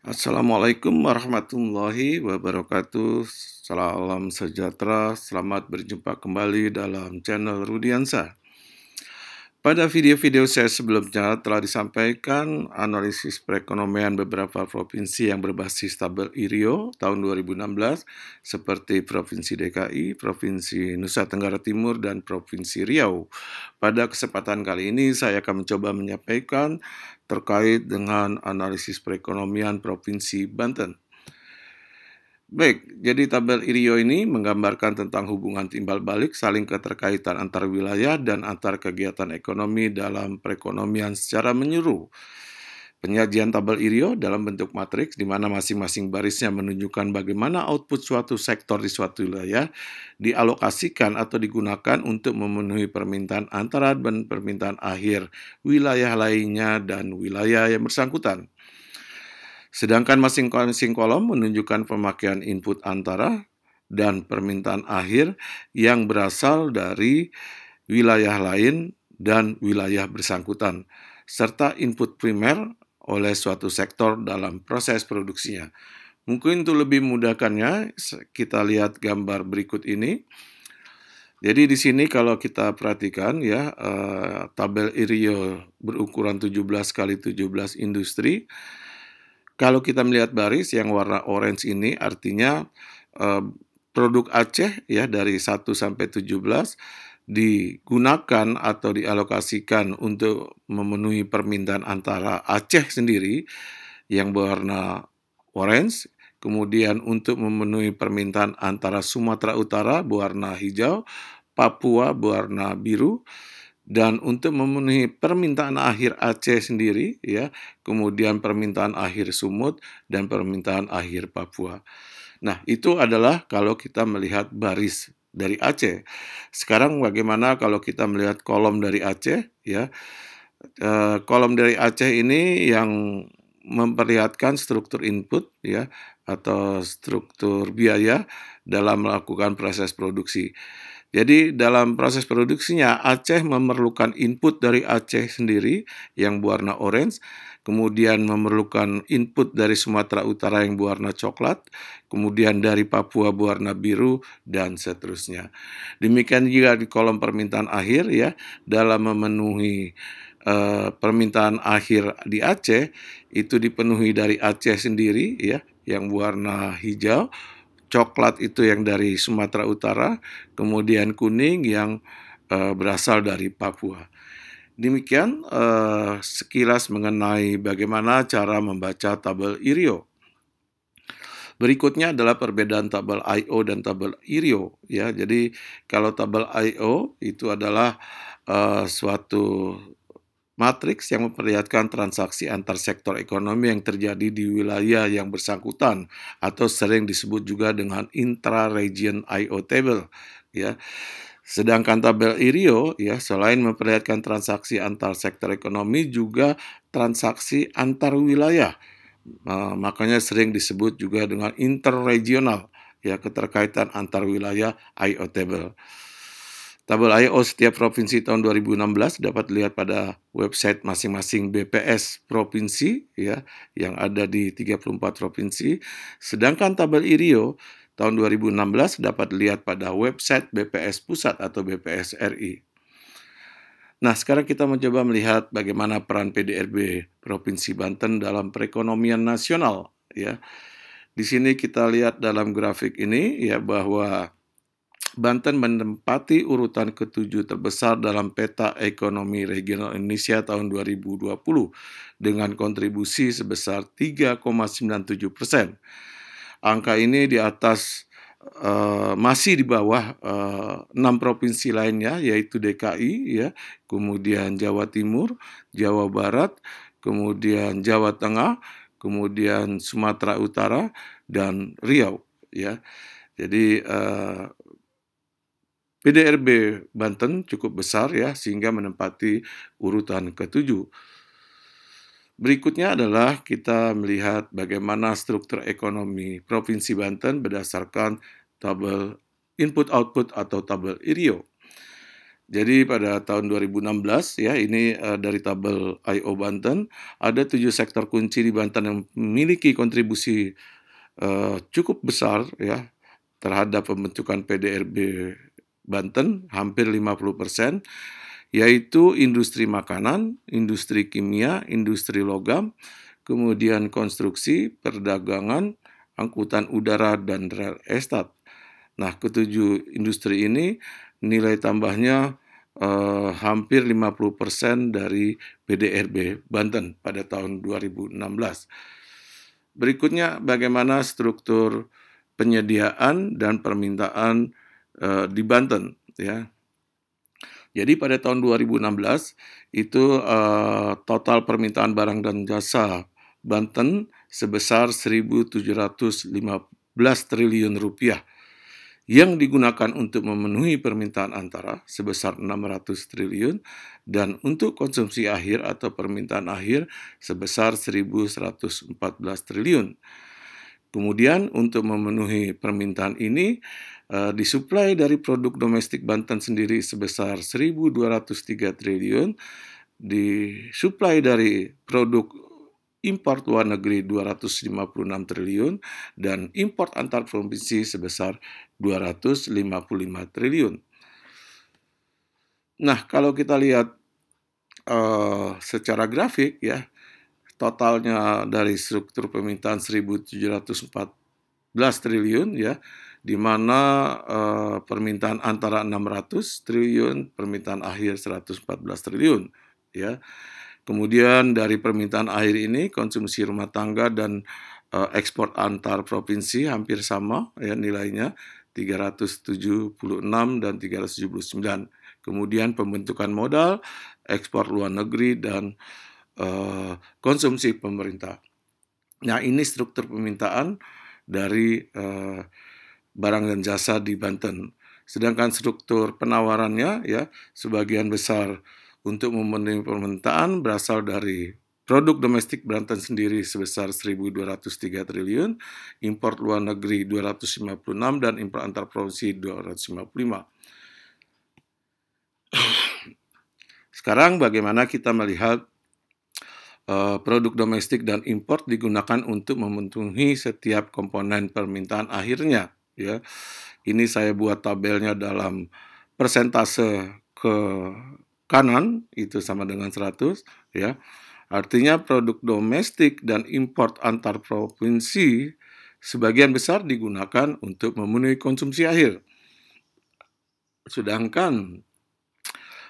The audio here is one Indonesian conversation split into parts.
Assalamualaikum warahmatullahi wabarakatuh. Salam sejahtera, selamat berjumpa kembali dalam channel Rudiansa. Pada video-video saya sebelumnya telah disampaikan analisis perekonomian beberapa provinsi yang berbasis tabel IRIO tahun 2016 seperti Provinsi DKI, Provinsi Nusa Tenggara Timur, dan Provinsi Riau. Pada kesempatan kali ini saya akan mencoba menyampaikan terkait dengan analisis perekonomian Provinsi Banten. Baik, jadi tabel IRIO ini menggambarkan tentang hubungan timbal balik saling keterkaitan antar wilayah dan antar kegiatan ekonomi dalam perekonomian secara menyeluruh. Penyajian tabel IRIO dalam bentuk matriks di mana masing-masing barisnya menunjukkan bagaimana output suatu sektor di suatu wilayah dialokasikan atau digunakan untuk memenuhi permintaan antara dan permintaan akhir wilayah lainnya dan wilayah yang bersangkutan. Sedangkan masing-masing kolom menunjukkan pemakaian input antara dan permintaan akhir yang berasal dari wilayah lain dan wilayah bersangkutan, serta input primer oleh suatu sektor dalam proses produksinya. Mungkin untuk lebih memudahkannya, kita lihat gambar berikut ini. Jadi di sini kalau kita perhatikan ya, tabel IRIO berukuran 17 kali 17 industri. Kalau kita melihat baris yang warna orange ini artinya produk Aceh ya dari 1 sampai 17 digunakan atau dialokasikan untuk memenuhi permintaan antara Aceh sendiri yang berwarna orange, kemudian untuk memenuhi permintaan antara Sumatera Utara berwarna hijau, Papua berwarna biru, dan untuk memenuhi permintaan akhir Aceh sendiri ya, kemudian permintaan akhir Sumut dan permintaan akhir Papua. Nah, itu adalah kalau kita melihat baris dari Aceh. Sekarang bagaimana kalau kita melihat kolom dari Aceh ya? Kolom dari Aceh ini yang memperlihatkan struktur input ya atau struktur biaya dalam melakukan proses produksi. Jadi dalam proses produksinya Aceh memerlukan input dari Aceh sendiri yang berwarna orange, kemudian memerlukan input dari Sumatera Utara yang berwarna coklat, kemudian dari Papua berwarna biru, dan seterusnya. Demikian juga di kolom permintaan akhir ya, dalam memenuhi permintaan akhir di Aceh itu dipenuhi dari Aceh sendiri ya, yang berwarna hijau, coklat itu yang dari Sumatera Utara, kemudian kuning yang berasal dari Papua. Demikian sekilas mengenai bagaimana cara membaca tabel IRIO. Berikutnya adalah perbedaan tabel I/O dan tabel IRIO ya. Jadi kalau tabel I/O itu adalah suatu matriks yang memperlihatkan transaksi antar sektor ekonomi yang terjadi di wilayah yang bersangkutan atau sering disebut juga dengan intra-region I/O table ya. Sedangkan tabel IRIO ya selain memperlihatkan transaksi antar sektor ekonomi juga transaksi antar wilayah. Makanya sering disebut juga dengan interregional ya, keterkaitan antar wilayah I/O table. Tabel I/O setiap provinsi tahun 2016 dapat dilihat pada website masing-masing BPS provinsi ya yang ada di 34 provinsi. Sedangkan tabel IRIO tahun 2016 dapat dilihat pada website BPS Pusat atau BPS RI. Nah, sekarang kita mencoba melihat bagaimana peran PDRB Provinsi Banten dalam perekonomian nasional ya. Di sini kita lihat dalam grafik ini ya bahwa Banten menempati urutan ke-7 terbesar dalam peta ekonomi regional Indonesia tahun 2020 dengan kontribusi sebesar 3,97%. Angka ini di atas masih di bawah 6 provinsi lainnya yaitu DKI ya, kemudian Jawa Timur, Jawa Barat, kemudian Jawa Tengah, kemudian Sumatera Utara dan Riau ya. Jadi PDRB Banten cukup besar ya sehingga menempati urutan ke-7. Berikutnya adalah kita melihat bagaimana struktur ekonomi Provinsi Banten berdasarkan tabel input output atau tabel IRIO. Jadi pada tahun 2016 ya, ini dari tabel I.O. Banten, ada 7 sektor kunci di Banten yang memiliki kontribusi cukup besar ya terhadap pembentukan PDRB Banten, hampir 50%, yaitu industri makanan, industri kimia, industri logam, kemudian konstruksi, perdagangan, angkutan udara, dan rel estate. Nah, ketujuh industri ini nilai tambahnya hampir 50% dari PDRB Banten pada tahun 2016. Berikutnya, bagaimana struktur penyediaan dan permintaan di Banten, ya. Jadi pada tahun 2016 itu total permintaan barang dan jasa Banten sebesar 1.715 triliun rupiah yang digunakan untuk memenuhi permintaan antara sebesar 600 triliun dan untuk konsumsi akhir atau permintaan akhir sebesar 1.114 triliun. Kemudian untuk memenuhi permintaan ini disuplai dari produk domestik Banten sendiri sebesar 1.203 triliun, disuplai dari produk impor luar negeri 256 triliun, dan impor antar provinsi sebesar 255 triliun. Nah, kalau kita lihat secara grafik ya, totalnya dari struktur permintaan 1.714 triliun ya, di mana permintaan antara 600 triliun, permintaan akhir 114 triliun ya. Kemudian dari permintaan akhir ini konsumsi rumah tangga dan ekspor antar provinsi hampir sama ya nilainya 376 dan 379. Kemudian pembentukan modal, ekspor luar negeri dan konsumsi pemerintah. Nah, ini struktur permintaan dari barang dan jasa di Banten. Sedangkan struktur penawarannya ya sebagian besar untuk memenuhi permintaan berasal dari produk domestik Banten sendiri sebesar 1.203 triliun, impor luar negeri 256 dan impor antar provinsi 255. Sekarang bagaimana kita melihat produk domestik dan impor digunakan untuk memenuhi setiap komponen permintaan akhirnya ya. Ini saya buat tabelnya dalam persentase ke kanan itu sama dengan 100 ya. Artinya produk domestik dan impor antar provinsi sebagian besar digunakan untuk memenuhi konsumsi akhir. Sedangkan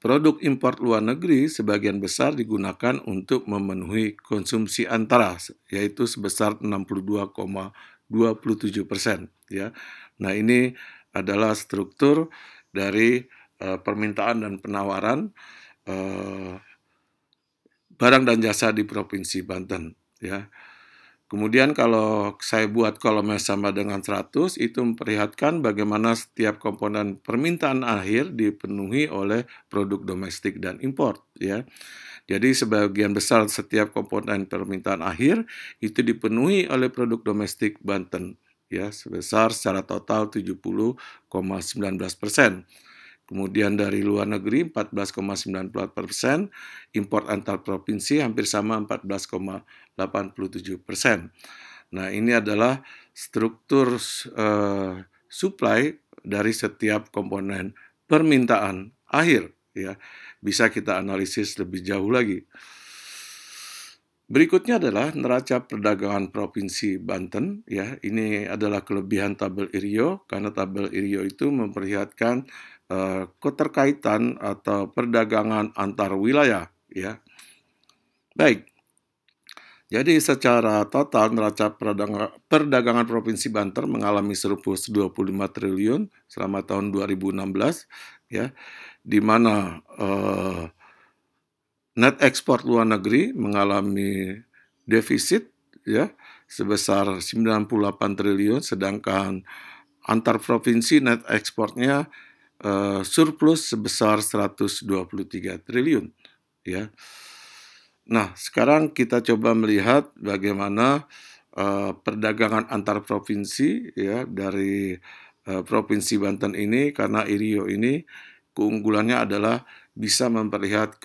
produk impor luar negeri sebagian besar digunakan untuk memenuhi konsumsi antara, yaitu sebesar 62,27% ya. Nah, ini adalah struktur dari permintaan dan penawaran barang dan jasa di Provinsi Banten ya. Kemudian kalau saya buat kolomnya sama dengan 100, itu memperlihatkan bagaimana setiap komponen permintaan akhir dipenuhi oleh produk domestik dan impor ya. Jadi sebagian besar setiap komponen permintaan akhir itu dipenuhi oleh produk domestik Banten ya sebesar secara total 70,19%. Kemudian dari luar negeri 14,94%, impor antar provinsi hampir sama 14,87%. Nah, ini adalah struktur supply dari setiap komponen permintaan akhir ya. Bisa kita analisis lebih jauh lagi. Berikutnya adalah neraca perdagangan Provinsi Banten ya. Ini adalah kelebihan tabel IRIO karena tabel IRIO itu memperlihatkan keterkaitan atau perdagangan antar wilayah ya. Baik. Jadi secara total neraca perdagangan Provinsi Banten mengalami surplus 25 triliun selama tahun 2016 ya, di mana net ekspor luar negeri mengalami defisit ya sebesar 98 triliun, sedangkan antar provinsi net ekspornya surplus sebesar 123 triliun ya. Nah, sekarang kita coba melihat bagaimana perdagangan antar provinsi ya dari Provinsi Banten ini karena IRIO ini keunggulannya adalah bisa memperlihat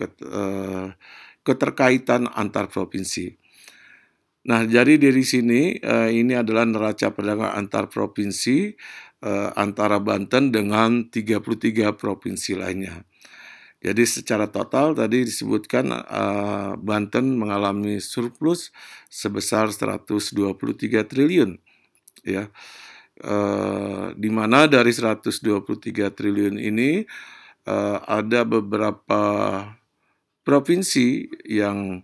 keterkaitan antar provinsi. Nah, jadi dari sini ini adalah neraca perdagangan antar provinsi antara Banten dengan 33 provinsi lainnya. Jadi secara total tadi disebutkan Banten mengalami surplus sebesar 123 triliun, ya. Di mana dari 123 triliun ini ada beberapa provinsi yang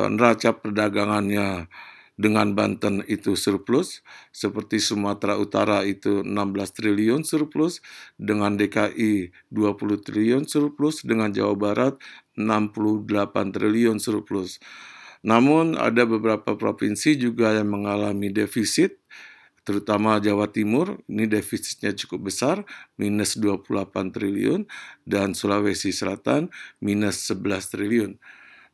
neraca perdagangannya dengan Banten itu surplus, seperti Sumatera Utara itu 16 triliun surplus, dengan DKI 20 triliun surplus, dengan Jawa Barat 68 triliun surplus. Namun ada beberapa provinsi juga yang mengalami defisit, terutama Jawa Timur, ini defisitnya cukup besar, minus 28 triliun, dan Sulawesi Selatan minus 11 triliun.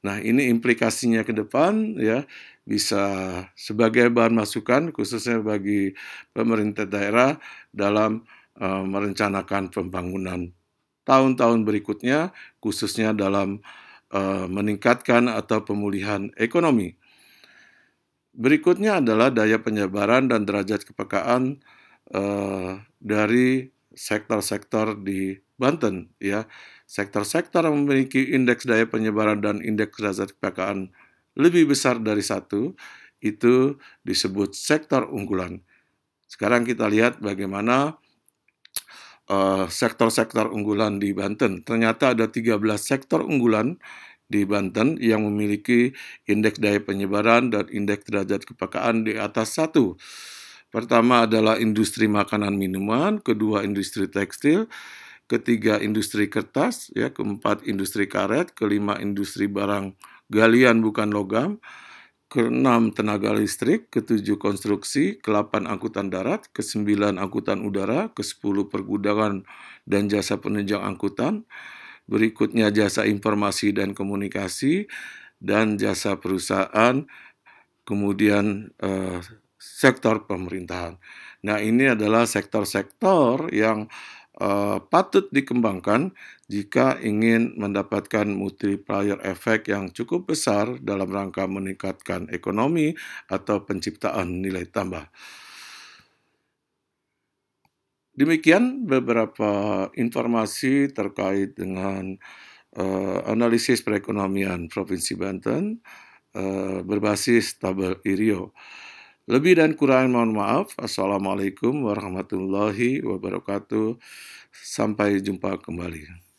Nah, ini implikasinya ke depan ya bisa sebagai bahan masukan khususnya bagi pemerintah daerah dalam merencanakan pembangunan tahun-tahun berikutnya, khususnya dalam meningkatkan atau pemulihan ekonomi. Berikutnya adalah daya penyebaran dan derajat kepekaan dari sektor-sektor di Banten, ya. Sektor-sektor yang memiliki indeks daya penyebaran dan indeks derajat kepekaan lebih besar dari 1 itu disebut sektor unggulan. Sekarang kita lihat bagaimana sektor-sektor unggulan di Banten. Ternyata ada 13 sektor unggulan di Banten yang memiliki indeks daya penyebaran dan indeks derajat kepekaan di atas 1. Pertama adalah industri makanan minuman, kedua industri tekstil, ketiga industri kertas, ya, keempat industri karet, kelima industri barang galian bukan logam, keenam tenaga listrik, ketujuh konstruksi, ke-8 angkutan darat, ke-9 angkutan udara, ke-10 pergudangan dan jasa penunjang angkutan, berikutnya jasa informasi dan komunikasi, dan jasa perusahaan, kemudian sektor pemerintahan. Nah, ini adalah sektor-sektor yang patut dikembangkan jika ingin mendapatkan multiplier effect yang cukup besar dalam rangka meningkatkan ekonomi atau penciptaan nilai tambah. Demikian beberapa informasi terkait dengan analisis perekonomian Provinsi Banten berbasis tabel IRIO. Lebih dan kurang mohon maaf. Assalamualaikum warahmatullahi wabarakatuh. Sampai jumpa kembali.